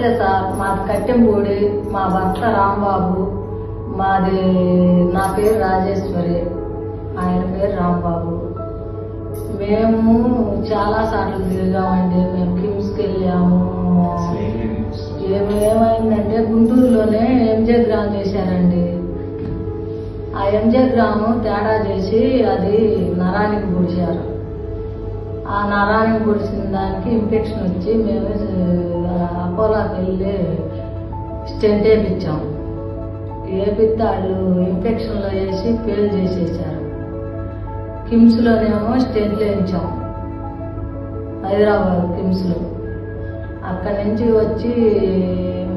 నమస్తే సార్, మాది కట్టెంపూడి, మా భర్త రాంబాబు, మాది నా పేరు రాజేశ్వరి, ఆయన పేరు రాంబాబు. మేము చాలా సార్లు తిరిగామండి. మేము కిమ్స్కి వెళ్ళాము. ఏమైందంటే గుంటూరులోనే ఎంజే గ్రామ్ చేశారండి. ఆ ఎంజే గ్రాము తేడా చేసి అది నరానికి పొడిచారు. ఆ నరానికి పొడిచిన దానికి ఇన్ఫెక్షన్ వచ్చి మేము అపోలోకి వెళ్ళి స్టెంట్ వేయించాము. వేపిస్తే వాళ్ళు ఇన్ఫెక్షన్లో వేసి ఫెయిల్ చేసేసారు. కిమ్స్లోనేమో స్టెంట్ వేయించాం, హైదరాబాద్ కిమ్స్లో. అక్కడి నుంచి వచ్చి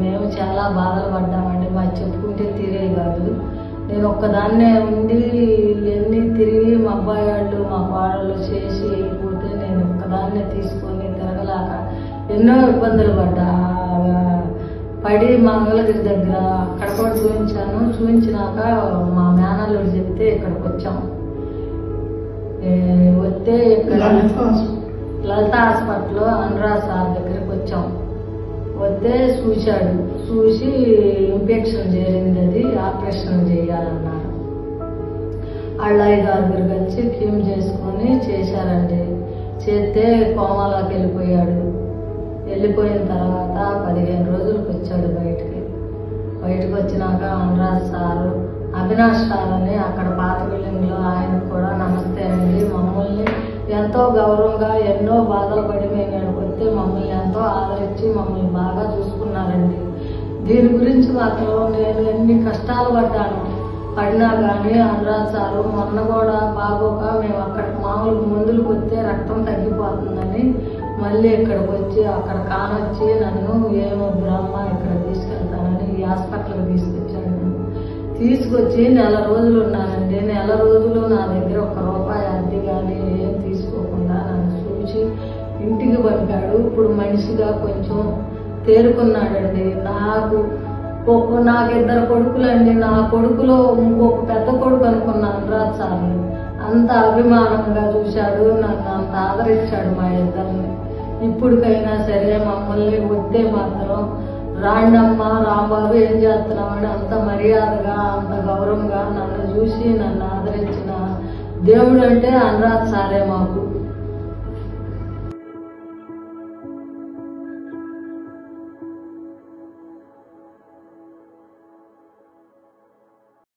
మేము చాలా బాధలు పడ్డామండి. మాకు చెప్పుకుంటే తీరే కాదు. నేను ఒక్కదాన్నే ఉండి ఇవన్నీ తిరిగి మా అబ్బాయి వాళ్ళు మా పాడలు చేసి వెళ్ళిపోతే నేను ఒక్కదాన్నే తీసుకొని తిరగలేక ఎన్నో ఇబ్బందులు పడి మంగళగిరి దగ్గర అక్కడ కూడా చూపించాను. చూపించినాక మా మేనల్లుడు చెప్తే ఇక్కడికి వచ్చాం. వస్తే ఇక్కడ లలిత హాస్పిటల్లో అనురాజ్ సార్ దగ్గరికి వచ్చాం. వస్తే చూశాడు. చూసి ఇన్ఫెక్షన్ చేరింది, అది ఆపరేషన్ చేయాలన్నారు. వాళ్ళు 5-6 కలిసి క్లీమ్ చేసుకొని చేశారండి. చేస్తే కోమాలోకి వెళ్ళిపోయాడు. వెళ్ళిపోయిన తర్వాత 15 రోజులకు వచ్చాడు బయటికి వచ్చినాక అనురాజ్ సారు, అవినాష్ సార్ అని అక్కడ పాత బిల్డింగ్లో ఆయనకు కూడా నమస్తే అండి. మమ్మల్ని ఎంతో గౌరవంగా ఎన్నో బాధలు పడి మేము ఎక్కడికొస్తే మమ్మల్ని ఎంతో ఆదరించి మమ్మల్ని బాగా చూసుకున్నారండి. దీని గురించి మాత్రం నేను ఎన్ని కష్టాలు పడినా కానీ అనురాజ్ సారు మొన్న కూడా బాగోక మేము అక్కడ మామూలు మందులకు వస్తే రక్తం తగ్గిపోతుందని మళ్ళీ ఇక్కడికి వచ్చి అక్కడ కానొచ్చి నన్ను ఏమొద్దురమ్మా ఇక్కడ తీసుకెళ్తానని ఈ హాస్పిటల్కి తీసుకొచ్చాను. తీసుకొచ్చి 1 నెల రోజులు ఉన్నానండి. 1 నెల రోజులు నా దగ్గర ₹1 అద్దె కానీ ఏం తీసుకోకుండా నన్ను చూసి ఇంటికి పంపాడు. ఇప్పుడు మనిషిగా కొంచెం తేరుకున్నాడండి. నాకు 2 కొడుకులండి. నా కొడుకులో ఇంకొక పెద్ద కొడుకు అనుకున్నాను అనురాజ్ సార్ని. అంత అభిమానంగా చూశాడు, నన్ను అంత ఆదరించాడు మా ఇద్దరిని. ఇప్పటికైనా సరే మమ్మల్ని వస్తే మాత్రం రాండమ్మా రాంబాబు ఏం చేస్తున్నామని అంత మర్యాదగా అంత గౌరవంగా నన్ను చూసి నన్ను ఆదరించిన దేవుడు అంటే అనురాజ్ సారే మాకు.